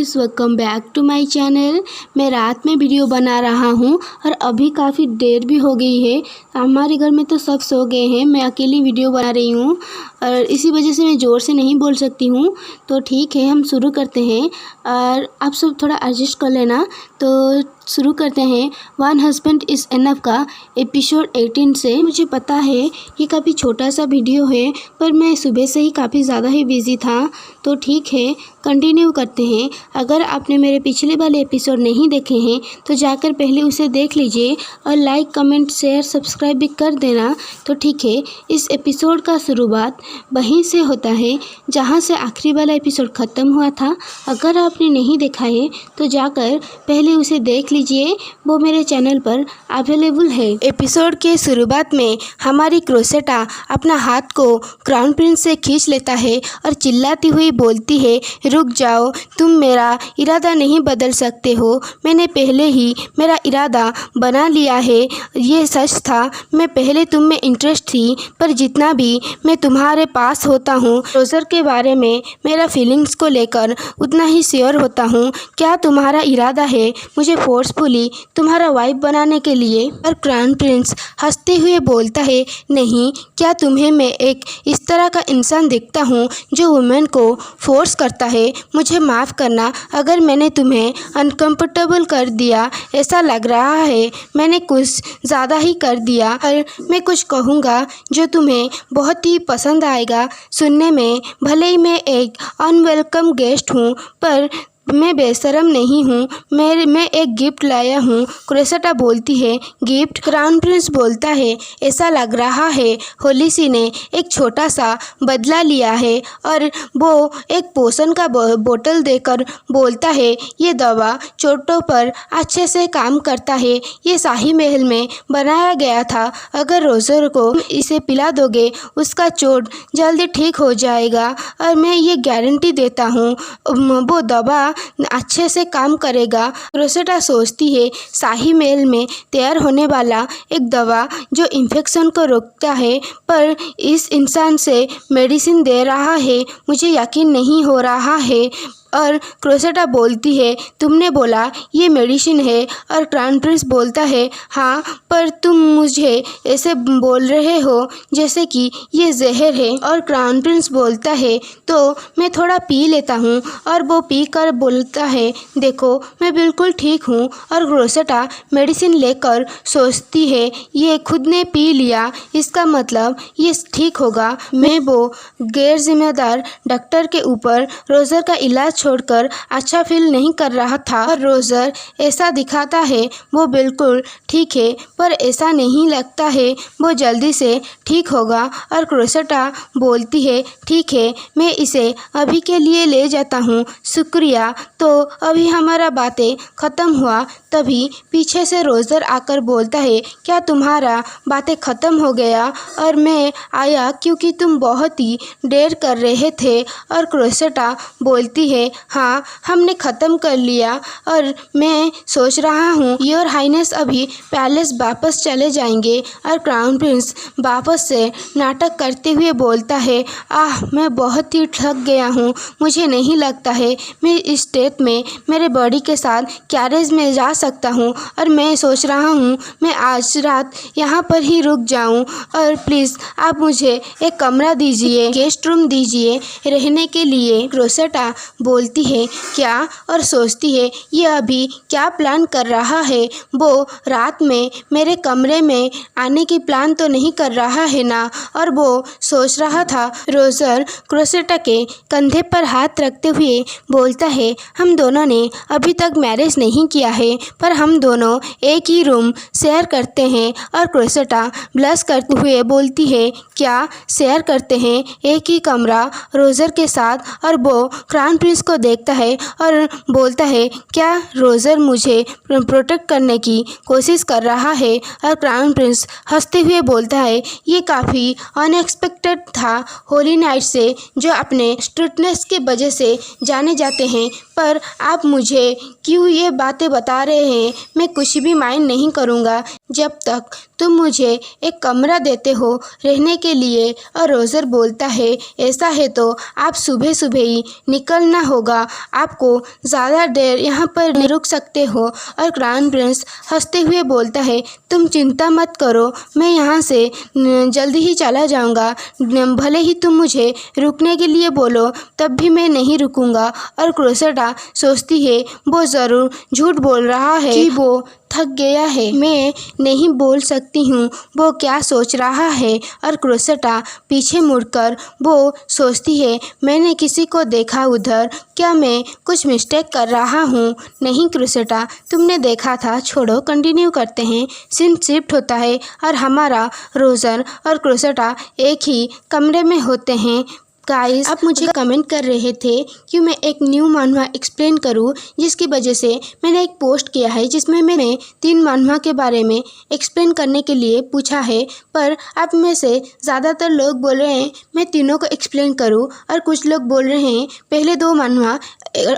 Guys, welcome back to my channel. मैं रात में वीडियो बना रहा हूँ और अभी काफ़ी देर भी हो गई है। हमारे घर में तो सब सो गए हैं, मैं अकेली वीडियो बना रही हूँ और इसी वजह से मैं ज़ोर से नहीं बोल सकती हूँ। तो ठीक है, हम शुरू करते हैं और आप सब थोड़ा एडजस्ट कर लेना। तो शुरू करते हैं वन हस्बैंड इज़ इनफ का एपिसोड 18 से। मुझे पता है ये काफ़ी छोटा सा वीडियो है, पर मैं सुबह से ही काफ़ी ज़्यादा ही बिज़ी था। तो ठीक है, कंटिन्यू करते हैं। अगर आपने मेरे पिछले वाले एपिसोड नहीं देखे हैं तो जाकर पहले उसे देख लीजिए और लाइक, कमेंट, शेयर, सब्सक्राइब भी कर देना। तो ठीक है, इस एपिसोड का शुरुआत वहीं से होता है जहां से आखिरी वाला एपिसोड ख़त्म हुआ था। अगर आपने नहीं देखा है तो जाकर पहले उसे देख लीजिए, वो मेरे चैनल पर अवेलेबल है। एपिसोड के शुरुआत में हमारी क्रोसेटा अपना हाथ को क्राउन प्रिंस से खींच लेता है और चिल्लाती हुई बोलती है, रुक जाओ, तुम मेरा इरादा नहीं बदल सकते हो। मैंने पहले ही मेरा इरादा बना लिया है। ये सच था, मैं पहले तुम में इंटरेस्ट थी, पर जितना भी मैं तुम्हारे पास होता हूँ रोज़र के बारे में मेरा फीलिंग्स को लेकर उतना ही श्योर होता हूँ। क्या तुम्हारा इरादा है मुझे फोर्सफुली तुम्हारा वाइफ बनाने के लिए? और क्राउन प्रिंस हंसते हुए बोलता है, नहीं, क्या तुम्हें मैं एक इस तरह का इंसान दिखता हूँ जो वुमेन को फोर्स करता है? मुझे माफ़ करना अगर मैंने तुम्हें अनकंफर्टेबल कर दिया। ऐसा लग रहा है मैंने कुछ ज़्यादा ही कर दिया। और मैं कुछ कहूँगा जो तुम्हें बहुत ही पसंद आएगा सुनने में। भले ही मैं एक अनवेलकम गेस्ट हूँ, पर मैं बेशरम नहीं हूँ। मैं एक गिफ्ट लाया हूँ। क्रोसेटा बोलती है, गिफ्ट? क्राउन प्रिंस बोलता है, ऐसा लग रहा है होलिसी ने एक छोटा सा बदला लिया है। और वो एक पोषण का बोतल देकर बोलता है, ये दवा चोटों पर अच्छे से काम करता है। ये शाही महल में बनाया गया था। अगर रोज़र को इसे पिला दोगे उसका चोट जल्दी ठीक हो जाएगा और मैं ये गारंटी देता हूँ वो दवा अच्छे से काम करेगा। क्रोसेटा सोचती है, शाही महल में तैयार होने वाला एक दवा जो इन्फेक्शन को रोकता है, पर इस इंसान से मेडिसिन दे रहा है, मुझे यकीन नहीं हो रहा है। और क्रोसेटा बोलती है, तुमने बोला ये मेडिसिन है? और क्राउन प्रिंस बोलता है, हाँ, पर तुम मुझे ऐसे बोल रहे हो जैसे कि ये जहर है। और क्राउन प्रिंस बोलता है, तो मैं थोड़ा पी लेता हूँ। और वो पी कर बोलता है, देखो, मैं बिल्कुल ठीक हूँ। और क्रोसेटा मेडिसिन लेकर सोचती है, ये खुद ने पी लिया, इसका मतलब ये ठीक होगा। मैं वो गैर जिम्मेदार डॉक्टर के ऊपर रोज़र का इलाज छोड़कर अच्छा फील नहीं कर रहा था। और रोज़र ऐसा दिखाता है वो बिल्कुल ठीक है, पर ऐसा नहीं लगता है वो जल्दी से ठीक होगा। और क्रोसेटा बोलती है, ठीक है, मैं इसे अभी के लिए ले जाता हूँ, शुक्रिया। तो अभी हमारा बातें ख़त्म हुआ, तभी पीछे से रोज़र आकर बोलता है, क्या तुम्हारा बातें ख़त्म हो गया? और मैं आया क्योंकि तुम बहुत ही देर कर रहे थे। और क्रोसेटा बोलती है, हाँ, हमने ख़त्म कर लिया और मैं सोच रहा हूँ योर हाइनेस अभी पैलेस वापस चले जाएंगे। और क्राउन प्रिंस वापस से नाटक करते हुए बोलता है, मैं बहुत ही थक गया हूँ, मुझे नहीं लगता है मैं इस स्टेट में मेरे बॉडी के साथ कैरेज में जा सकता हूँ। और मैं सोच रहा हूँ मैं आज रात यहाँ पर ही रुक जाऊँ। और प्लीज़ आप मुझे एक कमरा दीजिए, गेस्ट रूम दीजिए रहने के लिए। क्रोसेटा बोलती है, क्या? और सोचती है, ये अभी क्या प्लान कर रहा है? वो रात में मेरे कमरे में आने की प्लान तो नहीं कर रहा है ना? और वो सोच रहा था। रोज़र क्रोसेटा के कंधे पर हाथ रखते हुए बोलता है, हम दोनों ने अभी तक मैरिज नहीं किया है, पर हम दोनों एक ही रूम शेयर करते हैं। और क्रोसेटा ब्लश करते हुए बोलती है, क्या शेयर करते हैं एक ही कमरा रोज़र के साथ? और वो क्राउन प्रिंस को देखता है और बोलता है, क्या रोज़र मुझे प्रोटेक्ट करने की कोशिश कर रहा है? और क्राउन प्रिंस हंसते हुए बोलता है, ये काफ़ी अनएक्सपेक्टेड था होली नाइट से, जो अपने स्ट्रिक्टनेस की वजह से जाने जाते हैं, पर आप मुझे क्यों ये बातें बता रहे हैं? मैं कुछ भी माइंड नहीं करूँगा। जब तक तुम मुझे एक कमरा देते हो रहने के लिए। और रोज़र बोलता है ऐसा है तो आप सुबह सुबह ही निकलना होगा, आपको ज़्यादा देर यहाँ पर नहीं रुक सकते हो। और क्राउन प्रिंस हंसते हुए बोलता है तुम चिंता मत करो, मैं यहाँ से जल्दी ही चला जाऊँगा, भले ही तुम मुझे रुकने के लिए बोलो तब भी मैं नहीं रुकूँगा। और क्रोसेटा सोचती है वो ज़रूर झूठ बोल रहा है कि वो थक गया है, मैं नहीं बोल सकती हूँ वो क्या सोच रहा है। और क्रोसेटा पीछे मुड़कर वो सोचती है मैंने किसी को देखा उधर, क्या मैं कुछ मिस्टेक कर रहा हूँ? नहीं क्रोसेटा, तुमने देखा था, छोड़ो कंटिन्यू करते हैं। सीन शिफ्ट होता है और हमारा रोज़र और क्रोसेटा एक ही कमरे में होते हैं। गाइस, आप मुझे कमेंट कर रहे थे कि मैं एक न्यू मानवा एक्सप्लेन करूं, जिसकी वजह से मैंने एक पोस्ट किया है जिसमें मैंने 3 मानवा के बारे में एक्सप्लेन करने के लिए पूछा है। पर आप में से ज़्यादातर लोग बोल रहे हैं मैं तीनों को एक्सप्लेन करूं, और कुछ लोग बोल रहे हैं पहले 2 मानवा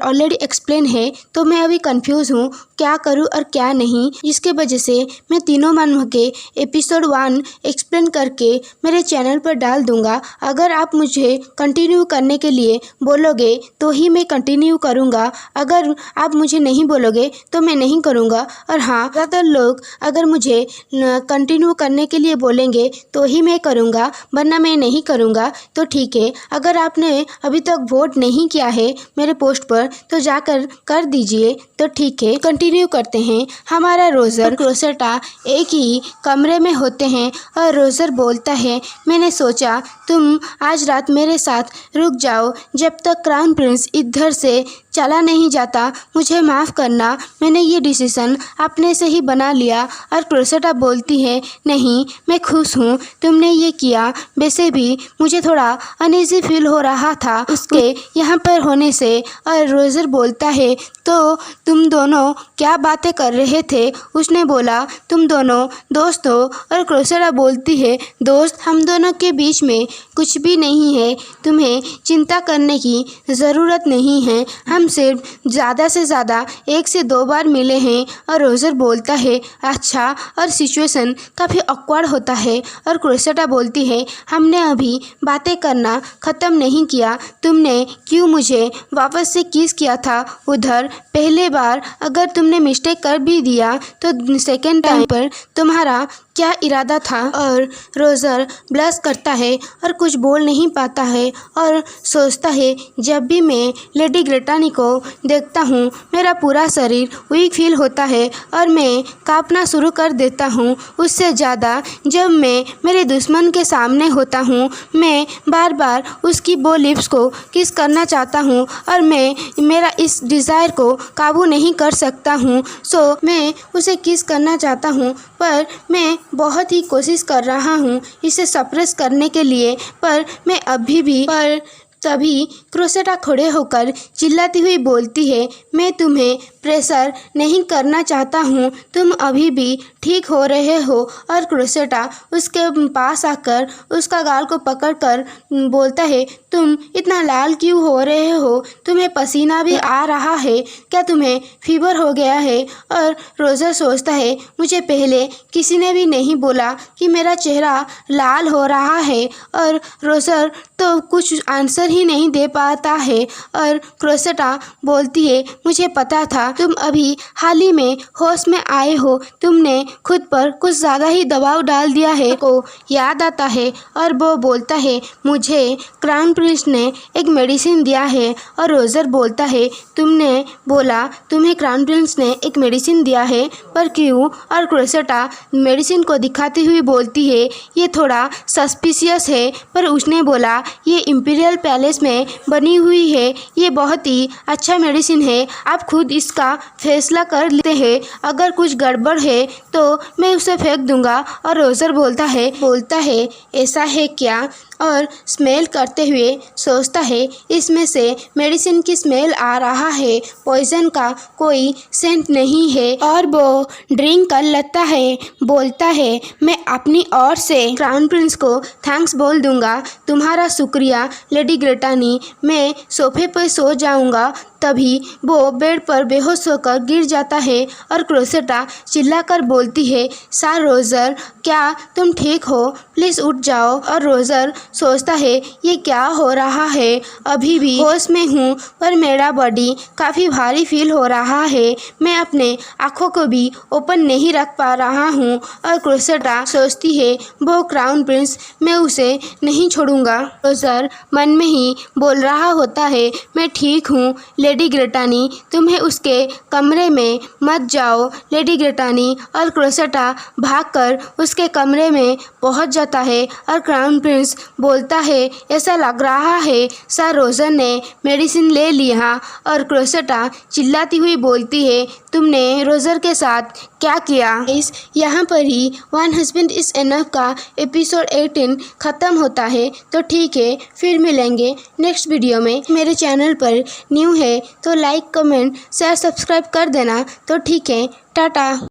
ऑलरेडी एक्सप्लेन है, तो मैं अभी कंफ्यूज हूँ क्या करूँ और क्या नहीं। जिसके वजह से मैं तीनों मानवा के एपिसोड 1 एक्सप्लेन करके मेरे चैनल पर डाल दूँगा। अगर आप मुझे कंटिन्यू करने के लिए बोलोगे तो ही मैं कंटिन्यू करूँगा, अगर आप मुझे नहीं बोलोगे तो मैं नहीं करूँगा। और हाँ, ज़्यादातर लोग अगर मुझे कंटिन्यू करने के लिए बोलेंगे तो ही मैं करूँगा, वरना मैं नहीं करूँगा। तो ठीक है, अगर आपने अभी तक वोट नहीं किया है मेरे पोस्ट पर तो जाकर कर दीजिए। तो ठीक है, कंटिन्यू करते हैं। हमारा रोज़र क्रोसेटा एक ही कमरे में होते हैं और रोज़र बोलता है मैंने सोचा तुम आज रात मेरे साथ रुक जाओ जब तक क्राउन प्रिंस इधर से चला नहीं जाता। मुझे माफ़ करना, मैंने ये डिसीज़न अपने से ही बना लिया। और क्रोसेटा बोलती है नहीं, मैं खुश हूँ तुमने ये किया, वैसे भी मुझे थोड़ा अनईजी फील हो रहा था उसके यहाँ पर होने से। और रोज़र बोलता है तो तुम दोनों क्या बातें कर रहे थे? उसने बोला तुम दोनों दोस्त हो। और क्रोसेटा बोलती है दोस्त, हम दोनों के बीच में कुछ भी नहीं है, तुम्हें चिंता करने की ज़रूरत नहीं है, हम सिर्फ ज़्यादा से ज़्यादा 1 से 2 बार मिले हैं। और रोज़र बोलता है अच्छा, और सिचुएशन काफ़ी ऑकवर्ड होता है। और क्रोसेटा बोलती है हमने अभी बातें करना ख़त्म नहीं किया, तुमने क्यों मुझे वापस से किस किया था उधर पहले बार? अगर तुमने मिस्टेक कर भी दिया तो सेकेंड टाइम पर तुम्हारा क्या इरादा था? और रोज़र ब्लश करता है और कुछ बोल नहीं पाता है और सोचता है जब भी मैं लेडी ग्रेटानी को देखता हूँ मेरा पूरा शरीर वीक फील होता है और मैं कांपना शुरू कर देता हूँ। उससे ज़्यादा जब मैं मेरे दुश्मन के सामने होता हूँ, मैं बार बार उसकी वो लिप्स को किस करना चाहता हूँ और मैं मेरा इस डिज़ायर को काबू नहीं कर सकता हूँ। सो मैं उसे किस करना चाहता हूँ, पर मैं बहुत ही कोशिश कर रहा हूँ इसे सप्रेस करने के लिए, पर मैं अभी भी तभी क्रोसेटा खड़े होकर चिल्लाती हुई बोलती है मैं तुम्हें प्रेशर नहीं करना चाहता हूँ, तुम अभी भी ठीक हो रहे हो। और क्रोसेटा उसके पास आकर उसका गाल को पकड़कर बोलता है तुम इतना लाल क्यों हो रहे हो, तुम्हें पसीना भी आ रहा है, क्या तुम्हें फीवर हो गया है? और रोज़र सोचता है मुझे पहले किसी ने भी नहीं बोला कि मेरा चेहरा लाल हो रहा है। और रोज़र तो कुछ आंसर ही नहीं दे पाता है। और क्रोसेटा बोलती है मुझे पता था तुम अभी हाल ही में होश में आए हो, तुमने खुद पर कुछ ज़्यादा ही दबाव डाल दिया है। को याद आता है और वो बोलता है मुझे क्राउन प्रिंस ने एक मेडिसिन दिया है। और रोज़र बोलता है तुमने बोला तुम्हें क्राउन प्रिंस ने एक मेडिसिन दिया है, पर क्यों? और क्रोसेटा मेडिसिन को दिखाती हुई बोलती है ये थोड़ा सस्पिशियस है, पर उसने बोला ये इंपीरियल पैलेस में बनी हुई है, ये बहुत ही अच्छा मेडिसिन है, आप खुद इसका फैसला कर लेते हैं, अगर कुछ गड़बड़ है तो मैं उसे फेंक दूंगा। और रोज़र बोलता है ऐसा है क्या? और स्मेल करते हुए सोचता है इसमें से मेडिसिन की स्मेल आ रहा है, पॉइजन का कोई सेंट नहीं है। और वो ड्रिंक कर लेता है, बोलता है मैं अपनी ओर से क्राउन प्रिंस को थैंक्स बोल दूंगा, तुम्हारा शुक्रिया लेडी ग्रेटानी। मैं सोफे पर सो जाऊंगा। तभी वो बेड पर बेहोश होकर गिर जाता है और क्रोसेटा चिल्लाकर बोलती है सर रोजर, क्या तुम ठीक हो? प्लीज़ उठ जाओ। और रोजर सोचता है ये क्या हो रहा है, अभी भी होश में हूँ पर मेरा बॉडी काफ़ी भारी फील हो रहा है, मैं अपने आँखों को भी ओपन नहीं रख पा रहा हूँ। और क्रोसेटा सोचती है वो क्राउन प्रिंस, मैं उसे नहीं छोड़ूंगा। रोजर मन में ही बोल रहा होता है मैं ठीक हूँ लेडी ग्रेटानी, तुम्हें उसके कमरे में मत जाओ लेडी ग्रेटानी। और क्रोसेटा भागकर उसके कमरे में पहुंच जाता है और क्राउन प्रिंस बोलता है ऐसा लग रहा है सर रोजर ने मेडिसिन ले लिया। और क्रोसेटा चिल्लाती हुई बोलती है तुमने रोजर के साथ क्या किया? इस यहाँ पर ही वन हस्बैंड इज़ इनफ का एपिसोड 18 ख़त्म होता है। तो ठीक है, फिर मिलेंगे नेक्स्ट वीडियो में। मेरे चैनल पर न्यू है तो लाइक कमेंट शेयर सब्सक्राइब कर देना। तो ठीक है, टाटा।